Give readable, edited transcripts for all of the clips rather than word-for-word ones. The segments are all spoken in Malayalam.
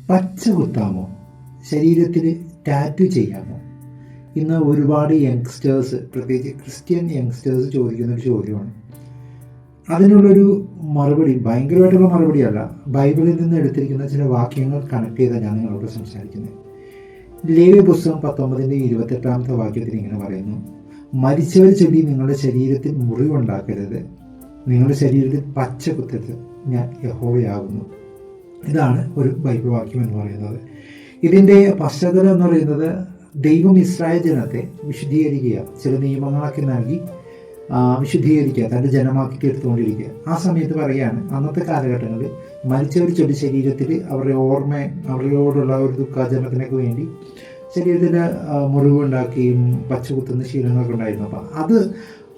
പച്ച കുത്താമോ? ശരീരത്തിൽ ടാറ്റു ചെയ്യാമോ? ഇന്ന് ഒരുപാട് യങ്സ്റ്റേഴ്സ്, പ്രത്യേകിച്ച് ക്രിസ്ത്യൻ യങ്സ്റ്റേഴ്സ് ചോദിക്കുന്നൊരു ചോദ്യമാണ്. അതിനുള്ളൊരു മറുപടി ഭയങ്കരമായിട്ടുള്ള മറുപടിയല്ല, ബൈബിളിൽ നിന്ന് എടുത്തിരിക്കുന്ന ചില വാക്യങ്ങൾ കണക്ട് ചെയ്താൽ ഞാൻ നിങ്ങളോട് സംസാരിക്കുന്നത്. ലേവ്യ പുസ്തകം 19:28 വാക്യത്തിൽ ഇങ്ങനെ പറയുന്നു: മരിച്ചവർ ചൊല്ലി നിങ്ങളുടെ ശരീരത്തിൽ മുറിവുണ്ടാക്കരുത്, നിങ്ങളുടെ ശരീരത്തിൽ പച്ച കുത്തരുത്, ഞാൻ യഹോവയാകുന്നു. ഇതാണ് ഒരു ബൈബിൾ വാക്യം എന്ന് പറയുന്നത്. ഇതിൻ്റെ പശ്ചാത്തലം എന്ന് പറയുന്നത്, ദൈവം ഇസ്രായേൽ ജനത്തെ വിശുദ്ധീകരിക്കുക, ചില നിയമങ്ങളൊക്കെ നൽകി വിശുദ്ധീകരിക്കുക, തൻ്റെ ജനമാക്കി തീർത്തുകൊണ്ടിരിക്കുക. ആ സമയത്ത് പറയുകയാണ്, അന്നത്തെ കാലഘട്ടങ്ങളിൽ മരിച്ചവർ ചൊല്ലി ശരീരത്തിൽ അവരുടെ അവരോടുള്ള ഒരു ദുഃഖാചരണത്തിനൊക്കെ വേണ്ടി ശരീരത്തിൽ മുറിവുണ്ടാക്കുകയും പച്ചകുത്തുന്ന ശീലങ്ങളൊക്കെ ഉണ്ടായിരുന്നു. അപ്പം അത്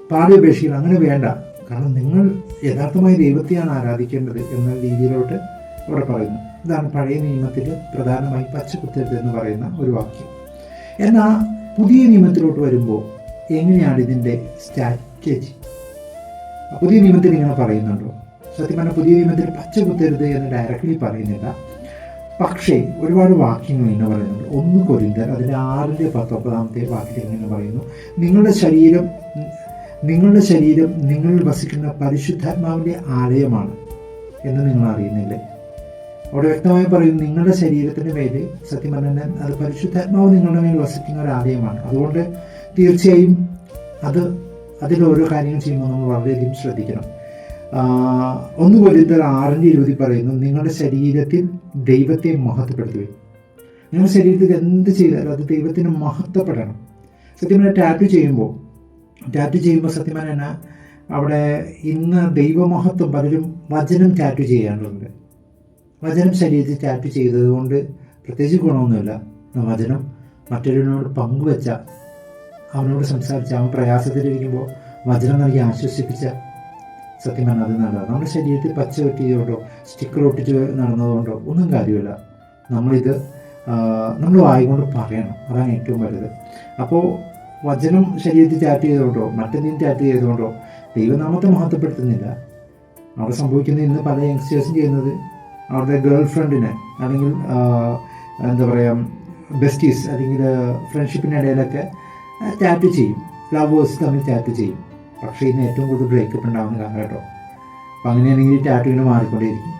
പാഠ്യപേക്ഷയിൽ അങ്ങനെ വേണ്ട, കാരണം നിങ്ങൾ യഥാർത്ഥമായി ദൈവത്തെയാണ് ആരാധിക്കേണ്ടത് എന്ന രീതിയിലോട്ട് അവിടെ പറയുന്നു. ഇതാണ് പഴയ നിയമത്തിൽ പ്രധാനമായി പച്ചകുത്തരുത് എന്ന് പറയുന്ന ഒരു വാക്യം. എന്നാൽ പുതിയ നിയമത്തിലോട്ട് വരുമ്പോൾ എങ്ങനെയാണ് ഇതിൻ്റെ സ്ട്രാറ്റജി? പുതിയ നിയമത്തിൽ ഇങ്ങനെ പറയുന്നുണ്ടോ? സത്യം പറഞ്ഞാൽ പുതിയ നിയമത്തിൽ പച്ച കുത്തരുത് എന്ന് ഡയറക്റ്റ്ലി പറയുന്നില്ല, പക്ഷേ ഒരുപാട് വാക്യങ്ങൾ ഇങ്ങനെ പറയുന്നുണ്ട്. 1 കൊരിന്ത്യർ അതിൻ്റെ 6:19 വാക്യത്തിൽ ഇങ്ങനെ പറയുന്നു: നിങ്ങളുടെ ശരീരം നിങ്ങളിൽ വസിക്കുന്ന പരിശുദ്ധാത്മാവിൻ്റെ ആലയമാണ് എന്ന് നിങ്ങൾ അറിയുന്നില്ലേ? അവിടെ വ്യക്തമായി പറയുന്നു, നിങ്ങളുടെ ശരീരത്തിൻ്റെ മേൽ സത്യം പറഞ്ഞാൽ അത് പരിശുദ്ധാത്മാവ് നിങ്ങളുടെ മേൽ വസിക്കുന്ന ഒരു ആലയമാണ്. അതുകൊണ്ട് തീർച്ചയായും അതിലോരോ കാര്യങ്ങൾ ചെയ്യുമ്പോൾ നമ്മൾ വളരെയധികം ശ്രദ്ധിക്കണം. 1 കൊരിന്ത്യർ 6:20 പറയുന്നു: നിങ്ങളുടെ ശരീരത്തിൽ ദൈവത്തെ മഹത്വപ്പെടുത്തുകയും. നിങ്ങളുടെ ശരീരത്തിൽ എന്ത് ചെയ്താലും അത് ദൈവത്തിന് മഹത്വപ്പെടണം. സത്യം പറഞ്ഞാൽ ടാറ്റു ചെയ്യുമ്പോൾ സത്യം പറഞ്ഞാൽ അവിടെ ഇന്ന് ദൈവമഹത്വം പലരും വചനം ടാറ്റു ചെയ്യാറുണ്ട്. വചനം ശരീരത്തിൽ ടാറ്റു ചെയ്തതുകൊണ്ട് പ്രത്യേകിച്ച് ഗുണമൊന്നുമില്ല. വചനം മറ്റൊരുവനോട് പങ്കുവെച്ച, അവനോട് സംസാരിച്ച, അവൻ പ്രയാസത്തിലിരിക്കുമ്പോൾ വചനം നൽകി ആശ്വസിപ്പിച്ച, സത്യം പറഞ്ഞാൽ അത് നല്ലതാണ്. നമ്മുടെ ശരീരത്തിൽ പച്ച ഒട്ടിയതുകൊണ്ടോ സ്റ്റിക്കർ ഒട്ടിച്ച് നടന്നതുകൊണ്ടോ ഒന്നും കാര്യമില്ല. നമ്മൾ വായിക്കൊണ്ട് പറയണം, അതാണ് ഏറ്റവും വലുത്. അപ്പോൾ വചനം ശരീരത്തിൽ ടാറ്റു ചെയ്തുകൊണ്ടോ മറ്റെന്തെങ്കിലും ടാറ്റു ചെയ്തുകൊണ്ടോ ദൈവനാമത്തെ മഹത്വപ്പെടുത്തുന്നില്ല. അവിടെ സംഭവിക്കുന്നത്, ഇന്ന് പല യങ്സ്റ്റേഴ്സും ചെയ്യുന്നത്, അവരുടെ ഗേൾ ഫ്രണ്ടിനെ അല്ലെങ്കിൽ എന്താ പറയുക ബെസ്റ്റീസ് അല്ലെങ്കിൽ ഫ്രണ്ട്ഷിപ്പിനിടയിലൊക്കെ ടാറ്റു ചെയ്യും, ലവേഴ്സ് തമ്മിൽ ടാറ്റു ചെയ്യും. പക്ഷേ ഇന്ന് ഏറ്റവും കൂടുതൽ ബ്രേക്കപ്പ് ഉണ്ടാകുന്ന കാലഘട്ടം. അപ്പം അങ്ങനെയാണെങ്കിൽ ടാറ്റുവിന് മാറിക്കൊണ്ടേയിരിക്കും.